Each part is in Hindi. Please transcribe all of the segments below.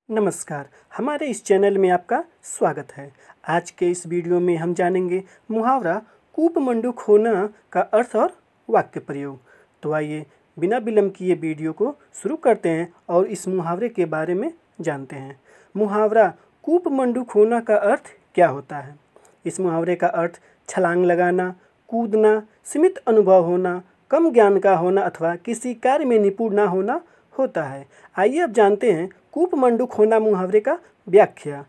नमस्कार, हमारे इस चैनल में आपका स्वागत है। आज के इस वीडियो में हम जानेंगे मुहावरा कूपमंडूक होना का अर्थ और वाक्य प्रयोग। तो आइए बिना विलंब किए वीडियो को शुरू करते हैं और इस मुहावरे के बारे में जानते हैं। मुहावरा कूपमंडूक होना का अर्थ क्या होता है? इस मुहावरे का अर्थ छलांग लगाना, कूदना, सीमित अनुभव होना, कम ज्ञान का होना अथवा किसी कार्य में निपुण ना होना होता है। आइए अब जानते हैं कूपमंडूक होना मुहावरे का व्याख्या।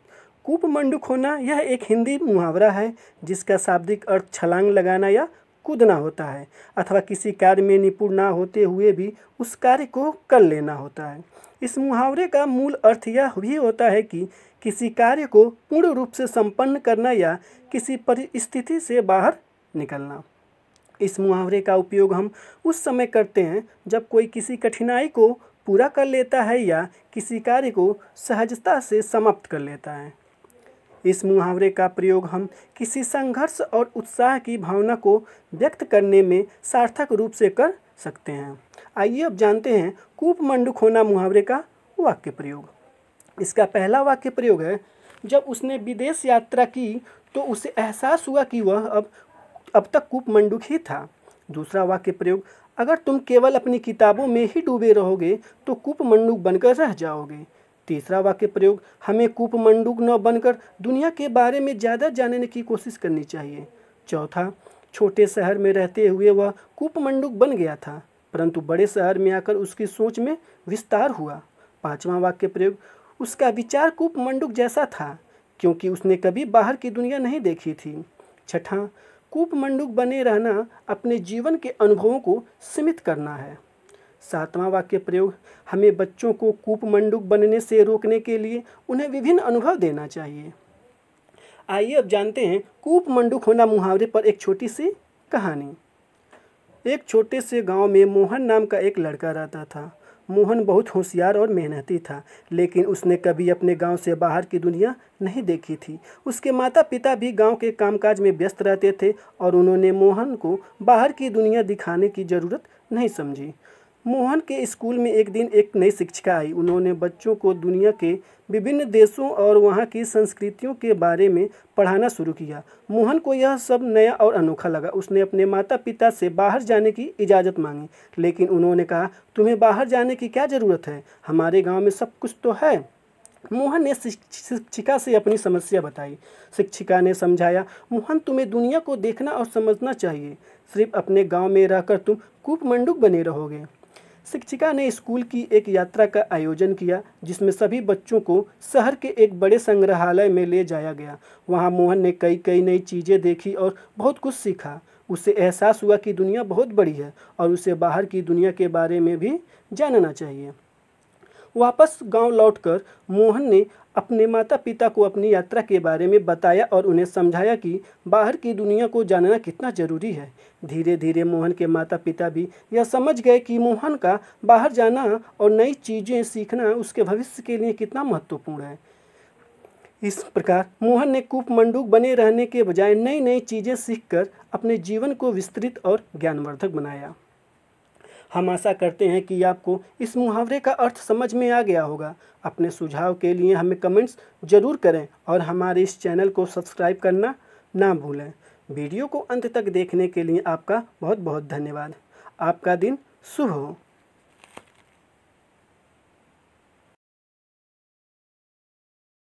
कूपमंडूक होना यह एक हिंदी मुहावरा है जिसका शाब्दिक अर्थ छलांग लगाना या कूदना होता है अथवा किसी कार्य में निपुण ना होते हुए भी उस कार्य को कर लेना होता है। इस मुहावरे का मूल अर्थ यह भी होता है कि किसी कार्य को पूर्ण रूप से संपन्न करना या किसी परिस्थिति से बाहर निकलना। इस मुहावरे का उपयोग हम उस समय करते हैं जब कोई किसी कठिनाई को पूरा कर लेता है या किसी कार्य को सहजता से समाप्त कर लेता है। इस मुहावरे का प्रयोग हम किसी संघर्ष और उत्साह की भावना को व्यक्त करने में सार्थक रूप से कर सकते हैं। आइए अब जानते हैं कूपमंडूक होना मुहावरे का वाक्य प्रयोग। इसका पहला वाक्य प्रयोग है, जब उसने विदेश यात्रा की तो उसे एहसास हुआ कि वह अब तक कूपमंडूक ही था। दूसरा वाक्य प्रयोग, अगर तुम केवल अपनी किताबों में ही डूबे रहोगे तो कूपमंडूक बनकर रह जाओगे। तीसरा वाक्य प्रयोग, हमें कूपमंडूक न बनकर दुनिया के बारे में ज़्यादा जानने की कोशिश करनी चाहिए। चौथा, छोटे शहर में रहते हुए वह कूपमंडूक बन गया था परंतु बड़े शहर में आकर उसकी सोच में विस्तार हुआ। पांचवा वाक्य प्रयोग, उसका विचार कूपमंडूक जैसा था क्योंकि उसने कभी बाहर की दुनिया नहीं देखी थी। छठा, कूपमंडूक बने रहना अपने जीवन के अनुभवों को सीमित करना है। सातवां वाक्य प्रयोग, हमें बच्चों को कूपमंडूक बनने से रोकने के लिए उन्हें विभिन्न अनुभव देना चाहिए। आइए अब जानते हैं कूपमंडूक होना मुहावरे पर एक छोटी सी कहानी। एक छोटे से गांव में मोहन नाम का एक लड़का रहता था। मोहन बहुत होशियार और मेहनती था, लेकिन उसने कभी अपने गांव से बाहर की दुनिया नहीं देखी थी। उसके माता पिता भी गांव के कामकाज में व्यस्त रहते थे और उन्होंने मोहन को बाहर की दुनिया दिखाने की ज़रूरत नहीं समझी। मोहन के स्कूल में एक दिन एक नई शिक्षिका आई। उन्होंने बच्चों को दुनिया के विभिन्न देशों और वहाँ की संस्कृतियों के बारे में पढ़ाना शुरू किया। मोहन को यह सब नया और अनोखा लगा। उसने अपने माता पिता से बाहर जाने की इजाज़त मांगी, लेकिन उन्होंने कहा, तुम्हें बाहर जाने की क्या ज़रूरत है, हमारे गाँव में सब कुछ तो है। मोहन ने शिक्षिका से अपनी समस्या बताई। शिक्षिका ने समझाया, मोहन, तुम्हें दुनिया को देखना और समझना चाहिए। सिर्फ अपने गाँव में रहकर तुम कूपमंडूक बने रहोगे। शिक्षिका ने स्कूल की एक यात्रा का आयोजन किया जिसमें सभी बच्चों को शहर के एक बड़े संग्रहालय में ले जाया गया। वहां मोहन ने कई नई चीज़ें देखी और बहुत कुछ सीखा। उसे एहसास हुआ कि दुनिया बहुत बड़ी है और उसे बाहर की दुनिया के बारे में भी जानना चाहिए। वापस गांव लौटकर मोहन ने अपने माता पिता को अपनी यात्रा के बारे में बताया और उन्हें समझाया कि बाहर की दुनिया को जानना कितना ज़रूरी है। धीरे धीरे मोहन के माता पिता भी यह समझ गए कि मोहन का बाहर जाना और नई चीज़ें सीखना उसके भविष्य के लिए कितना महत्वपूर्ण है। इस प्रकार मोहन ने कूपमंडूक बने रहने के बजाय नई चीज़ें सीखकर अपने जीवन को विस्तृत और ज्ञानवर्धक बनाया। हम आशा करते हैं कि आपको इस मुहावरे का अर्थ समझ में आ गया होगा। अपने सुझाव के लिए हमें कमेंट्स ज़रूर करें और हमारे इस चैनल को सब्सक्राइब करना ना भूलें। वीडियो को अंत तक देखने के लिए आपका बहुत बहुत धन्यवाद। आपका दिन शुभ हो।